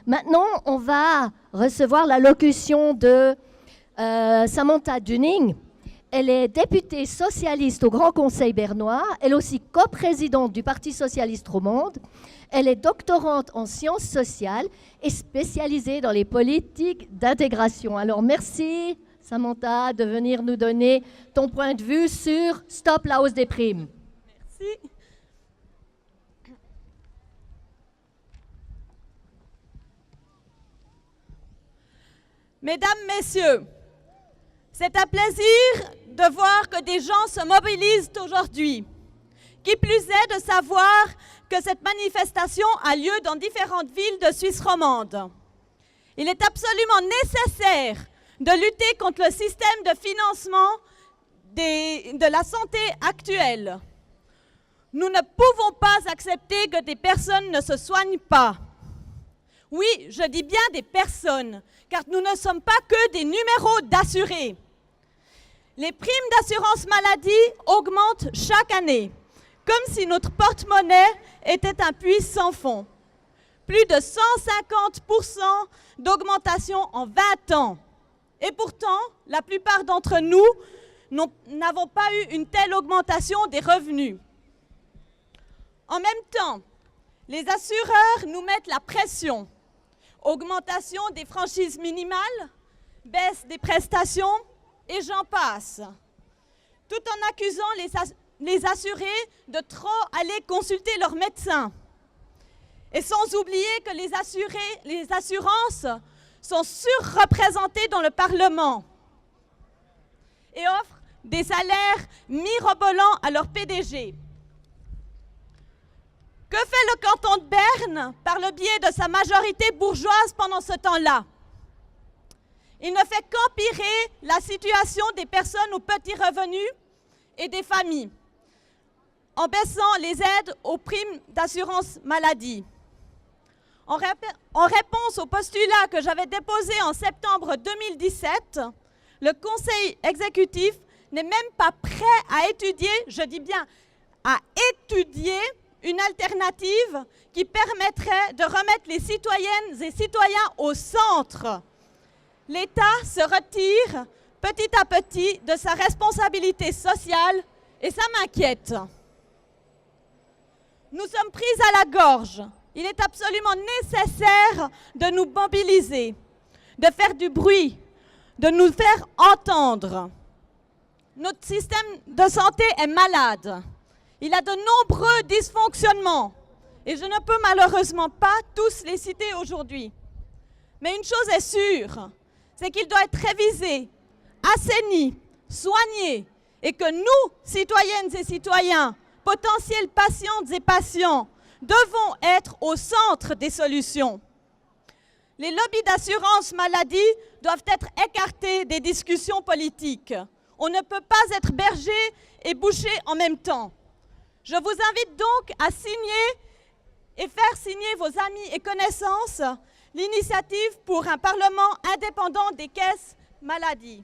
Maintenant, on va recevoir l'allocution de Samantha Dunning. Elle est députée socialiste au Grand Conseil bernois. Elle est aussi coprésidente du Parti socialiste romande. Elle est doctorante en sciences sociales et spécialisée dans les politiques d'intégration. Alors, merci Samantha de venir nous donner ton point de vue sur Stop la hausse des primes. Merci. Mesdames, Messieurs, c'est un plaisir de voir que des gens se mobilisent aujourd'hui. Qui plus est de savoir que cette manifestation a lieu dans différentes villes de Suisse romande. Il est absolument nécessaire de lutter contre le système de financement de la santé actuelle. Nous ne pouvons pas accepter que des personnes ne se soignent pas. Oui, je dis bien des personnes, car nous ne sommes pas que des numéros d'assurés. Les primes d'assurance maladie augmentent chaque année, comme si notre porte-monnaie était un puits sans fond. Plus de 150% d'augmentation en 20 ans. Et pourtant, la plupart d'entre nous n'avons pas eu une telle augmentation des revenus. En même temps, les assureurs nous mettent la pression. Augmentation des franchises minimales, baisse des prestations, et j'en passe. Tout en accusant les assurés de trop aller consulter leur médecin. Et sans oublier que les assurances sont surreprésentées dans le Parlement et offrent des salaires mirobolants à leur PDG. Que fait le canton de Berne par le biais de sa majorité bourgeoise pendant ce temps-là? Il ne fait qu'empirer la situation des personnes aux petits revenus et des familles en baissant les aides aux primes d'assurance maladie. En réponse au postulat que j'avais déposé en septembre 2017, le Conseil exécutif n'est même pas prêt à étudier, je dis bien à étudier, une alternative qui permettrait de remettre les citoyennes et citoyens au centre. L'État se retire petit à petit de sa responsabilité sociale et ça m'inquiète. Nous sommes prises à la gorge. Il est absolument nécessaire de nous mobiliser, de faire du bruit, de nous faire entendre. Notre système de santé est malade. Il a de nombreux dysfonctionnements et je ne peux malheureusement pas tous les citer aujourd'hui. Mais une chose est sûre, c'est qu'il doit être révisé, assaini, soigné et que nous, citoyennes et citoyens, potentiels patientes et patients, devons être au centre des solutions. Les lobbies d'assurance maladie doivent être écartés des discussions politiques. On ne peut pas être berger et boucher en même temps. Je vous invite donc à signer et faire signer vos amis et connaissances l'initiative pour un Parlement indépendant des caisses maladie.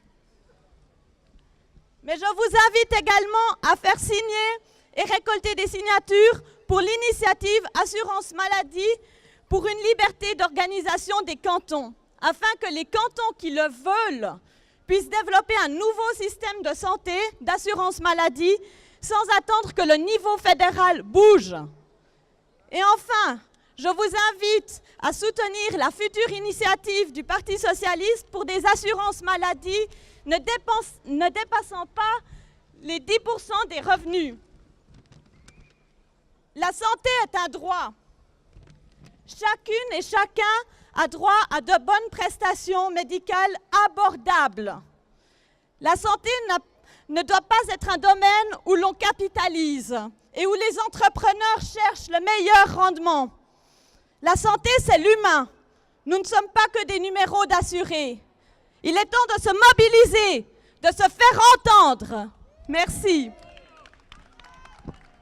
Mais je vous invite également à faire signer et récolter des signatures pour l'initiative Assurance Maladie pour une liberté d'organisation des cantons, afin que les cantons qui le veulent puissent développer un nouveau système de santé, d'assurance maladie, sans attendre que le niveau fédéral bouge. Et enfin, je vous invite à soutenir la future initiative du Parti socialiste pour des assurances maladie ne dépassant pas les 10% des revenus. La santé est un droit. Chacune et chacun a droit à de bonnes prestations médicales abordables. La santé ne doit pas être un domaine où l'on capitalise et où les entrepreneurs cherchent le meilleur rendement. La santé, c'est l'humain. Nous ne sommes pas que des numéros d'assurés. Il est temps de se mobiliser, de se faire entendre. Merci.